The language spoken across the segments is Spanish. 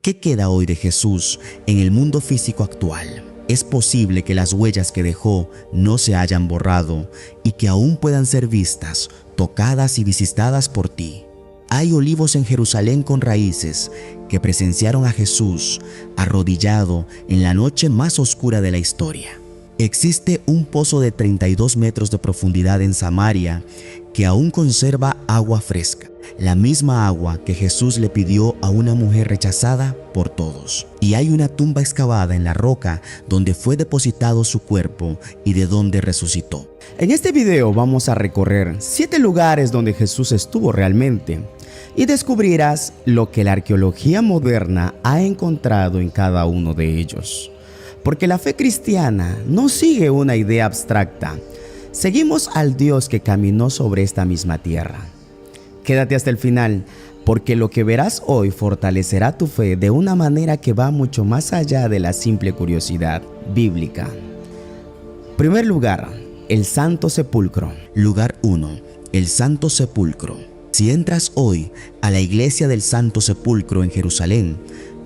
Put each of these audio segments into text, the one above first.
¿Qué queda hoy de Jesús en el mundo físico actual? Es posible que las huellas que dejó no se hayan borrado y que aún puedan ser vistas, tocadas y visitadas por ti. Hay olivos en Jerusalén con raíces que presenciaron a Jesús arrodillado en la noche más oscura de la historia. Existe un pozo de 32 metros de profundidad en Samaria que aún conserva agua fresca, la misma agua que Jesús le pidió a una mujer rechazada por todos. Y hay una tumba excavada en la roca donde fue depositado su cuerpo y de donde resucitó. En este video vamos a recorrer 7 lugares donde Jesús estuvo realmente y descubrirás lo que la arqueología moderna ha encontrado en cada uno de ellos. Porque la fe cristiana no sigue una idea abstracta. Seguimos al Dios que caminó sobre esta misma tierra. Quédate hasta el final, porque lo que verás hoy fortalecerá tu fe de una manera que va mucho más allá de la simple curiosidad bíblica. Primer lugar, el Santo Sepulcro. Lugar 1. El Santo Sepulcro. Si entras hoy a la iglesia del Santo Sepulcro en Jerusalén,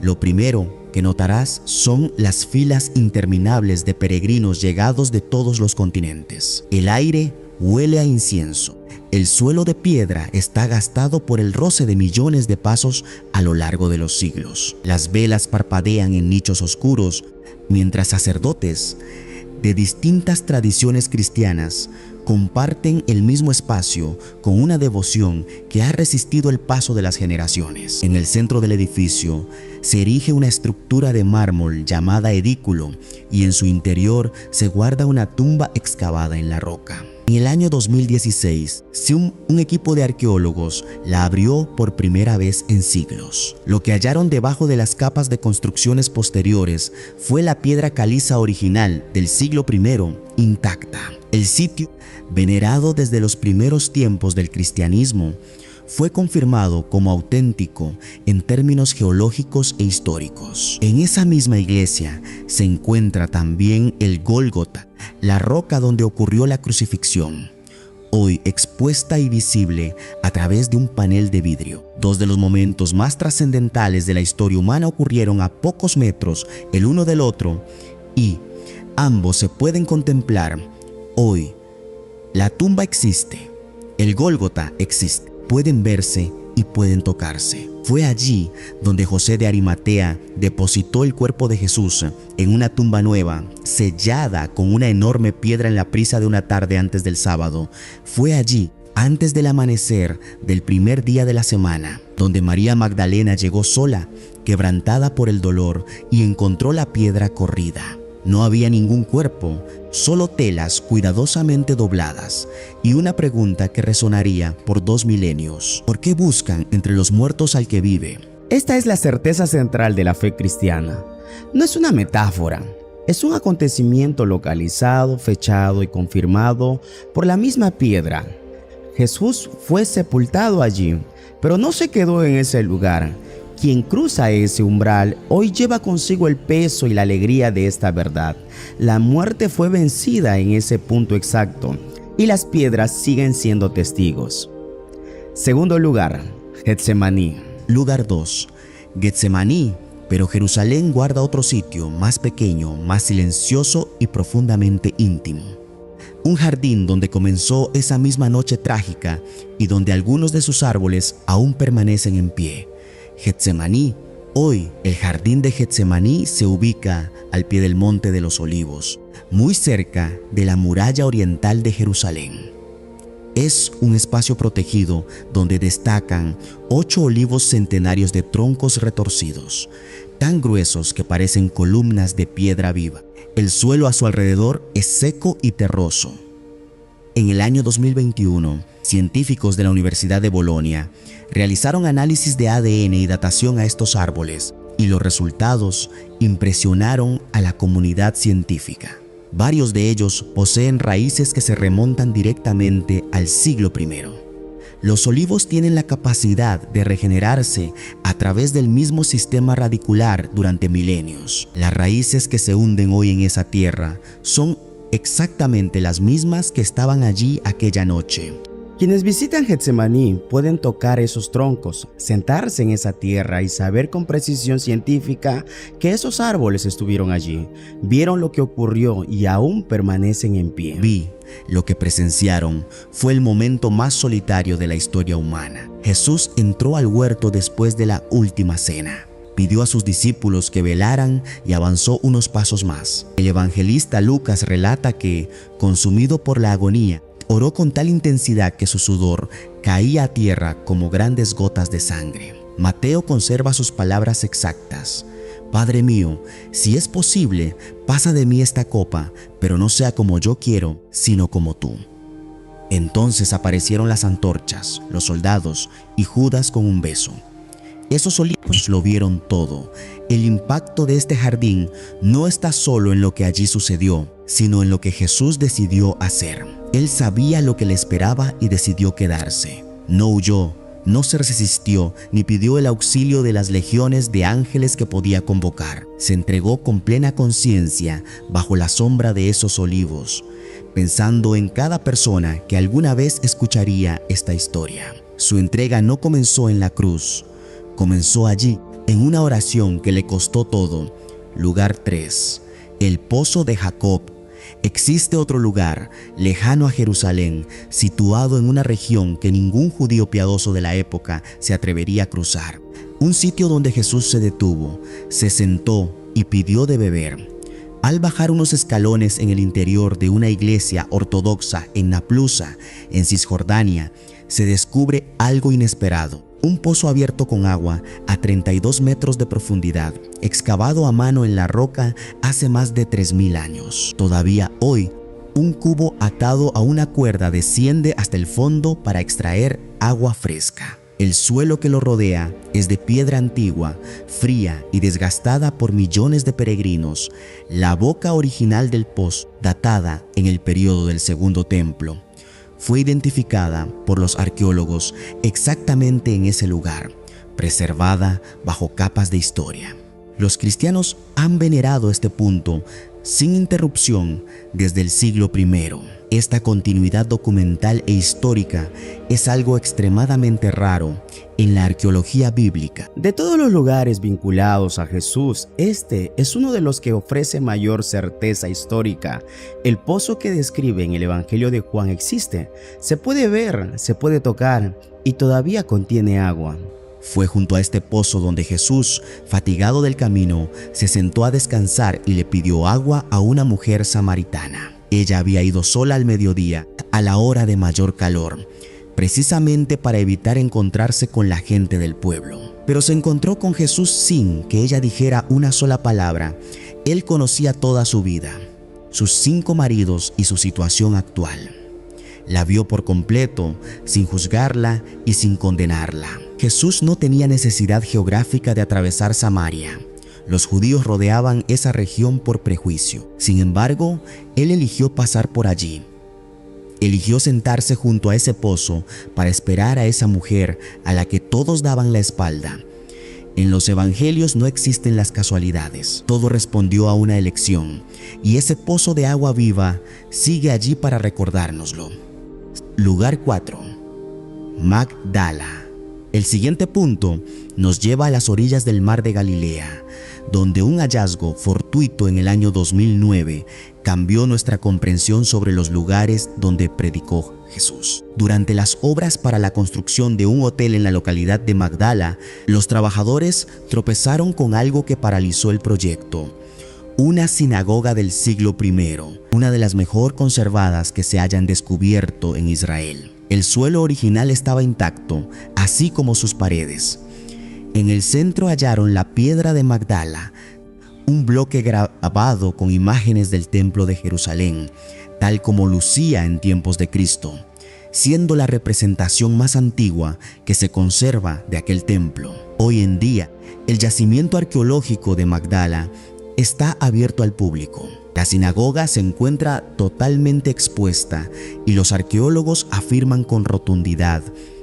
lo primero que notarás son las filas interminables de peregrinos llegados de todos los continentes. El aire huele a incienso. El suelo de piedra está gastado por el roce de millones de pasos a lo largo de los siglos. Las velas parpadean en nichos oscuros, mientras sacerdotes de distintas tradiciones cristianas comparten el mismo espacio con una devoción que ha resistido el paso de las generaciones. En el centro del edificio se erige una estructura de mármol llamada edículo y en su interior se guarda una tumba excavada en la roca. En el año 2016, un equipo de arqueólogos la abrió por primera vez en siglos. Lo que hallaron debajo de las capas de construcciones posteriores fue la piedra caliza original del siglo I intacta. El sitio, venerado desde los primeros tiempos del cristianismo, fue confirmado como auténtico en términos geológicos e históricos. En esa misma iglesia se encuentra también el Gólgota, la roca donde ocurrió la crucifixión, hoy expuesta y visible a través de un panel de vidrio. Dos de los momentos más trascendentales de la historia humana ocurrieron a pocos metros el uno del otro y ambos se pueden contemplar hoy. La tumba existe, el Gólgota existe, pueden verse y pueden tocarse. Fue allí donde José de Arimatea depositó el cuerpo de Jesús en una tumba nueva, sellada con una enorme piedra en la prisa de una tarde antes del sábado. Fue allí, antes del amanecer del primer día de la semana, donde María Magdalena llegó sola, quebrantada por el dolor, y encontró la piedra corrida. No había ningún cuerpo, solo telas cuidadosamente dobladas y una pregunta que resonaría por 2 milenios. ¿Por qué buscan entre los muertos al que vive? Esta es la certeza central de la fe cristiana. No es una metáfora, es un acontecimiento localizado, fechado y confirmado por la misma piedra. Jesús fue sepultado allí, pero no se quedó en ese lugar. Quien cruza ese umbral hoy lleva consigo el peso y la alegría de esta verdad. La muerte fue vencida en ese punto exacto y las piedras siguen siendo testigos. Segundo lugar, Getsemaní. Lugar 2. Getsemaní, pero Jerusalén guarda otro sitio más pequeño, más silencioso y profundamente íntimo. Un jardín donde comenzó esa misma noche trágica y donde algunos de sus árboles aún permanecen en pie. Getsemaní. Hoy el jardín de Getsemaní se ubica al pie del Monte de los Olivos, muy cerca de la muralla oriental de Jerusalén. Es un espacio protegido donde destacan 8 olivos centenarios de troncos retorcidos, tan gruesos que parecen columnas de piedra viva. El suelo a su alrededor es seco y terroso. En el año 2021, científicos de la Universidad de Bolonia realizaron análisis de ADN y datación a estos árboles, y los resultados impresionaron a la comunidad científica. Varios de ellos poseen raíces que se remontan directamente al siglo I. Los olivos tienen la capacidad de regenerarse a través del mismo sistema radicular durante milenios. Las raíces que se hunden hoy en esa tierra son exactamente las mismas que estaban allí aquella noche. Quienes visitan Getsemaní pueden tocar esos troncos, sentarse en esa tierra y saber con precisión científica que esos árboles estuvieron allí, vieron lo que ocurrió y aún permanecen en pie. Lo que presenciaron fue el momento más solitario de la historia humana. Jesús entró al huerto después de la última cena. Pidió a sus discípulos que velaran y avanzó unos pasos más. El evangelista Lucas relata que, consumido por la agonía, oró con tal intensidad que su sudor caía a tierra como grandes gotas de sangre. Mateo conserva sus palabras exactas: Padre mío, si es posible, pasa de mí esta copa, pero no sea como yo quiero, sino como tú. Entonces aparecieron las antorchas, los soldados y Judas con un beso. Esos olivos lo vieron todo. El impacto de este jardín no está solo en lo que allí sucedió, sino en lo que Jesús decidió hacer. Él sabía lo que le esperaba y decidió quedarse. No huyó, no se resistió, ni pidió el auxilio de las legiones de ángeles que podía convocar. Se entregó con plena conciencia bajo la sombra de esos olivos, pensando en cada persona que alguna vez escucharía esta historia. Su entrega no comenzó en la cruz, comenzó allí, en una oración que le costó todo. Lugar 3. El pozo de Jacob. Existe otro lugar, lejano a Jerusalén, situado en una región que ningún judío piadoso de la época se atrevería a cruzar. Un sitio donde Jesús se detuvo, se sentó y pidió de beber. Al bajar unos escalones en el interior de una iglesia ortodoxa en Naplusa, en Cisjordania, se descubre algo inesperado. Un pozo abierto con agua a 32 metros de profundidad, excavado a mano en la roca hace más de 3000 años. Todavía hoy, un cubo atado a una cuerda desciende hasta el fondo para extraer agua fresca. El suelo que lo rodea es de piedra antigua, fría y desgastada por millones de peregrinos. La boca original del pozo, datada en el periodo del Segundo Templo, fue identificada por los arqueólogos exactamente en ese lugar, preservada bajo capas de historia. Los cristianos han venerado este punto sin interrupción desde el siglo I. Esta continuidad documental e histórica es algo extremadamente raro en la arqueología bíblica. De todos los lugares vinculados a Jesús, este es uno de los que ofrece mayor certeza histórica. El pozo que describe en el Evangelio de Juan existe, se puede ver, se puede tocar y todavía contiene agua. Fue junto a este pozo donde Jesús, fatigado del camino, se sentó a descansar y le pidió agua a una mujer samaritana. Ella había ido sola al mediodía, a la hora de mayor calor, precisamente para evitar encontrarse con la gente del pueblo. Pero se encontró con Jesús sin que ella dijera una sola palabra. Él conocía toda su vida, sus 5 maridos y su situación actual. La vio por completo, sin juzgarla y sin condenarla. Jesús no tenía necesidad geográfica de atravesar Samaria. Los judíos rodeaban esa región por prejuicio. Sin embargo, Él eligió pasar por allí. Eligió sentarse junto a ese pozo para esperar a esa mujer a la que todos daban la espalda. En los evangelios no existen las casualidades. Todo respondió a una elección, y ese pozo de agua viva sigue allí para recordárnoslo. Lugar 4. Magdala. El siguiente punto nos lleva a las orillas del mar de Galilea, donde un hallazgo fortuito en el año 2009 cambió nuestra comprensión sobre los lugares donde predicó Jesús. Durante las obras para la construcción de un hotel en la localidad de Magdala, los trabajadores tropezaron con algo que paralizó el proyecto: una sinagoga del siglo I, una de las mejor conservadas que se hayan descubierto en Israel. El suelo original estaba intacto, así como sus paredes. En el centro hallaron la piedra de Magdala, un bloque grabado con imágenes del templo de Jerusalén, tal como lucía en tiempos de Cristo, siendo la representación más antigua que se conserva de aquel templo. Hoy en día, el yacimiento arqueológico de Magdala está abierto al público. La sinagoga se encuentra totalmente expuesta y los arqueólogos afirman con rotundidad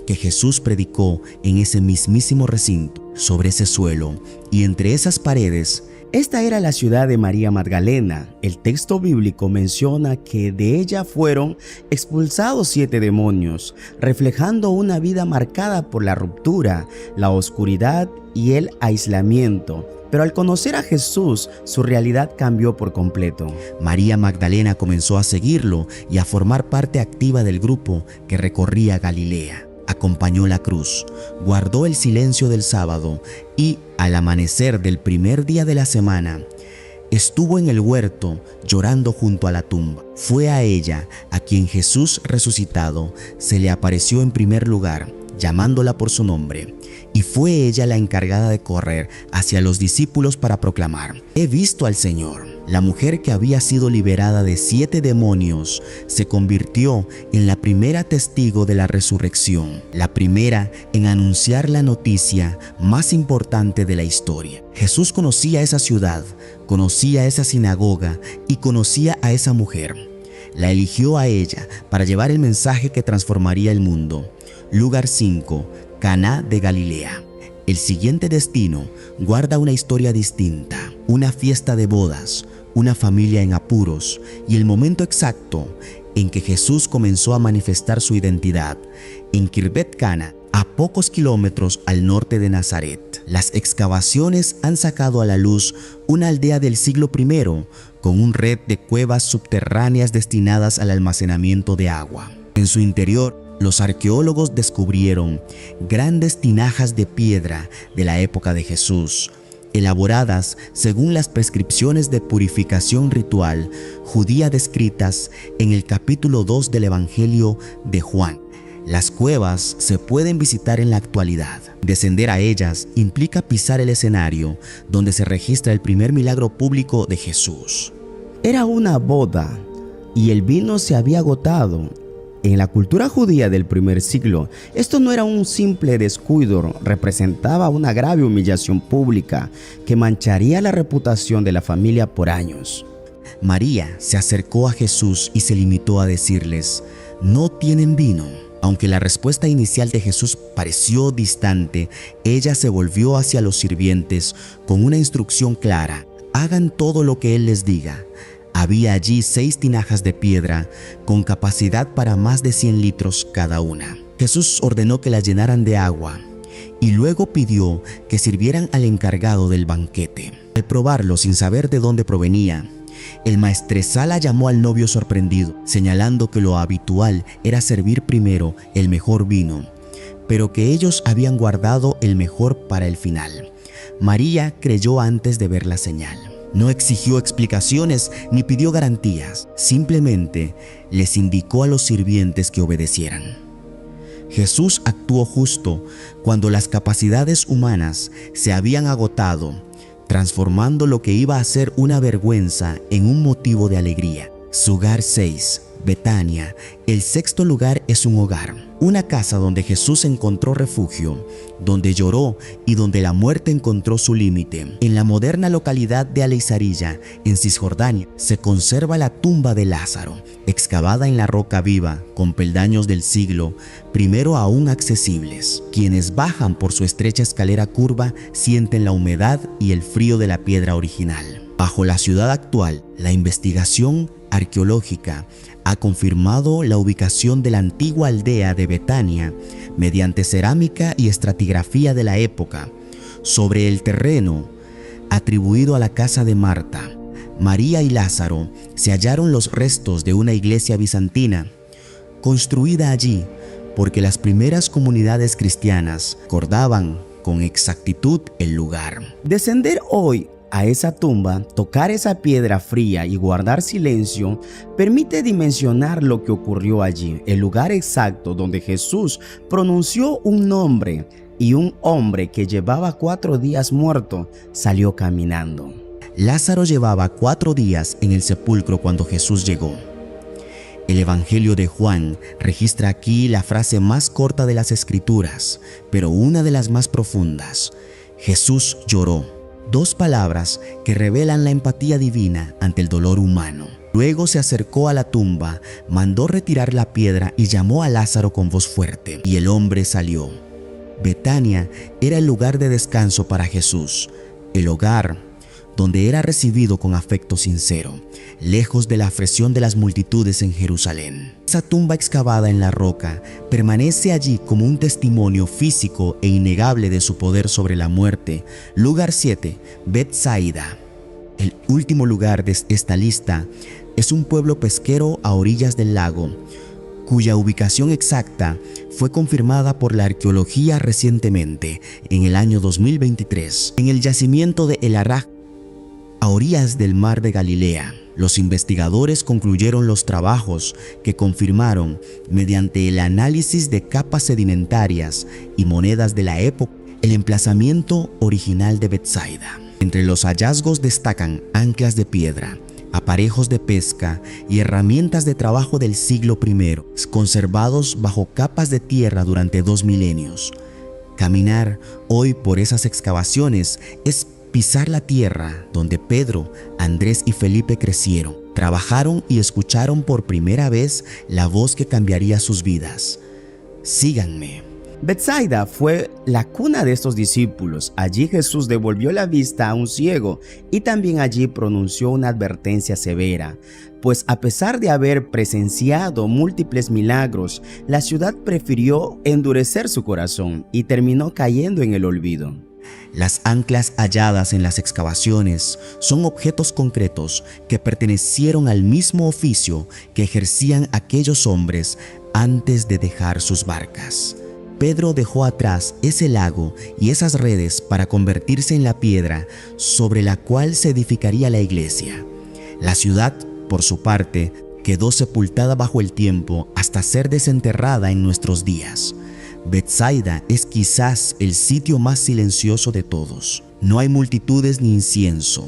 que Jesús predicó en ese mismísimo recinto, sobre ese suelo y entre esas paredes, Esta era la ciudad de María Magdalena. El texto bíblico menciona que de ella fueron expulsados 7 demonios, reflejando una vida marcada por la ruptura, la oscuridad y el aislamiento. Pero al conocer a Jesús, su realidad cambió por completo. María Magdalena comenzó a seguirlo y a formar parte activa del grupo que recorría Galilea. Acompañó la cruz, guardó el silencio del sábado y, al amanecer del primer día de la semana, estuvo en el huerto llorando junto a la tumba. Fue a ella a quien Jesús resucitado se le apareció en primer lugar, llamándola por su nombre, y fue ella la encargada de correr hacia los discípulos para proclamar: «He visto al Señor». La mujer que había sido liberada de 7 demonios se convirtió en la primera testigo de la resurrección, la primera en anunciar la noticia más importante de la historia. Jesús conocía esa ciudad, conocía esa sinagoga y conocía a esa mujer. La eligió a ella para llevar el mensaje que transformaría el mundo. Lugar 5, Caná de Galilea. El siguiente destino guarda una historia distinta, una fiesta de bodas, una familia en apuros y el momento exacto en que Jesús comenzó a manifestar su identidad, en Kirbet Cana, a pocos kilómetros al norte de Nazaret. Las excavaciones han sacado a la luz una aldea del siglo I con una red de cuevas subterráneas destinadas al almacenamiento de agua. En su interior, los arqueólogos descubrieron grandes tinajas de piedra de la época de Jesús, elaboradas según las prescripciones de purificación ritual judía descritas en el capítulo 2 del Evangelio de Juan. Las cuevas se pueden visitar en la actualidad. Descender a ellas implica pisar el escenario donde se registra el primer milagro público de Jesús. Era una boda y el vino se había agotado. En la cultura judía del primer siglo, esto no era un simple descuido, representaba una grave humillación pública que mancharía la reputación de la familia por años. María se acercó a Jesús y se limitó a decirles: «¿No tienen vino?». Aunque la respuesta inicial de Jesús pareció distante, ella se volvió hacia los sirvientes con una instrucción clara: «Hagan todo lo que Él les diga». Había allí 6 tinajas de piedra con capacidad para más de 100 litros cada una. Jesús ordenó que las llenaran de agua y luego pidió que sirvieran al encargado del banquete. Al probarlo sin saber de dónde provenía, el maestresala llamó al novio sorprendido, señalando que lo habitual era servir primero el mejor vino, pero que ellos habían guardado el mejor para el final. María creyó antes de ver la señal. No exigió explicaciones ni pidió garantías, simplemente les indicó a los sirvientes que obedecieran. Jesús actuó justo cuando las capacidades humanas se habían agotado, transformando lo que iba a ser una vergüenza en un motivo de alegría. Lugar 6, Betania. El 6º lugar es un hogar, una casa donde Jesús encontró refugio, donde lloró y donde la muerte encontró su límite. En la moderna localidad de Aleizarilla, en Cisjordania, se conserva la tumba de Lázaro, excavada en la roca viva, con peldaños del siglo I aún accesibles. Quienes bajan por su estrecha escalera curva sienten la humedad y el frío de la piedra original. Bajo la ciudad actual, la investigación arqueológica ha confirmado la ubicación de la antigua aldea de Betania mediante cerámica y estratigrafía de la época. Sobre el terreno atribuido a la casa de Marta, María y Lázaro se hallaron los restos de una iglesia bizantina construida allí porque las primeras comunidades cristianas recordaban con exactitud el lugar. Descender hoy a esa tumba, tocar esa piedra fría y guardar silencio permite dimensionar lo que ocurrió allí, el lugar exacto donde Jesús pronunció un nombre y un hombre que llevaba 4 días muerto salió caminando. Lázaro llevaba 4 días en el sepulcro cuando Jesús llegó. El Evangelio de Juan registra aquí la frase más corta de las Escrituras, pero una de las más profundas. Jesús lloró. 2 palabras que revelan la empatía divina ante el dolor humano. Luego se acercó a la tumba, mandó retirar la piedra y llamó a Lázaro con voz fuerte, y el hombre salió. Betania era el lugar de descanso para Jesús, el hogar donde era recibido con afecto sincero, lejos de la afresión de las multitudes en Jerusalén. Esa tumba excavada en la roca permanece allí como un testimonio físico e innegable de su poder sobre la muerte. Lugar 7, Betsaida. El último lugar de esta lista es un pueblo pesquero a orillas del lago, cuya ubicación exacta fue confirmada por la arqueología recientemente, en el año 2023, en el yacimiento de El Araj, a orillas del mar de Galilea. Los investigadores concluyeron los trabajos que confirmaron, mediante el análisis de capas sedimentarias y monedas de la época, el emplazamiento original de Betsaida. Entre los hallazgos destacan anclas de piedra, aparejos de pesca y herramientas de trabajo del siglo I, conservados bajo capas de tierra durante 2 milenios. Caminar hoy por esas excavaciones es pisar la tierra donde Pedro, Andrés y Felipe crecieron, trabajaron y escucharon por primera vez la voz que cambiaría sus vidas. Síganme. Betsaida fue la cuna de estos discípulos. Allí Jesús devolvió la vista a un ciego y también allí pronunció una advertencia severa, pues a pesar de haber presenciado múltiples milagros, la ciudad prefirió endurecer su corazón y terminó cayendo en el olvido. Las anclas halladas en las excavaciones son objetos concretos que pertenecieron al mismo oficio que ejercían aquellos hombres antes de dejar sus barcas. Pedro dejó atrás ese lago y esas redes para convertirse en la piedra sobre la cual se edificaría la iglesia. La ciudad, por su parte, quedó sepultada bajo el tiempo hasta ser desenterrada en nuestros días. Betsaida es quizás el sitio más silencioso de todos. No hay multitudes ni incienso,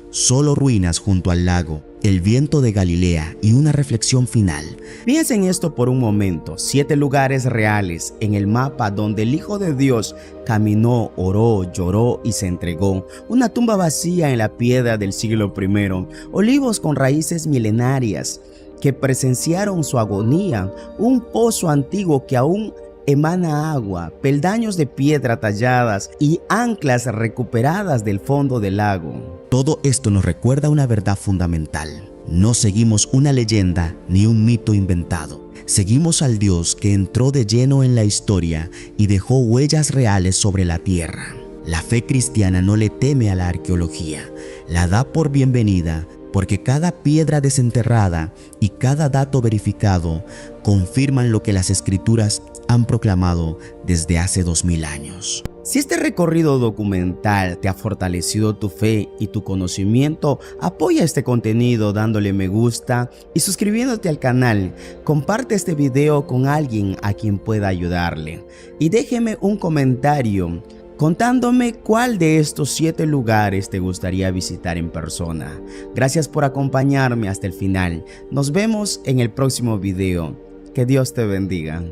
solo ruinas junto al lago, el viento de Galilea y una reflexión final. Piensa en esto por un momento: 7 lugares reales en el mapa donde el Hijo de Dios caminó, oró, lloró y se entregó. Una tumba vacía en la piedra del siglo I, olivos con raíces milenarias que presenciaron su agonía, un pozo antiguo que aún emana agua, peldaños de piedra talladas y anclas recuperadas del fondo del lago. Todo esto nos recuerda una verdad fundamental. No seguimos una leyenda ni un mito inventado. Seguimos al Dios que entró de lleno en la historia y dejó huellas reales sobre la tierra. La fe cristiana no le teme a la arqueología, la da por bienvenida, porque cada piedra desenterrada y cada dato verificado confirman lo que las Escrituras han proclamado desde hace 2000 años. Si este recorrido documental te ha fortalecido tu fe y tu conocimiento, apoya este contenido dándole me gusta y suscribiéndote al canal. Comparte este video con alguien a quien pueda ayudarle. Y déjeme un comentario contándome cuál de estos 7 lugares te gustaría visitar en persona. Gracias por acompañarme hasta el final. Nos vemos en el próximo video. Que Dios te bendiga.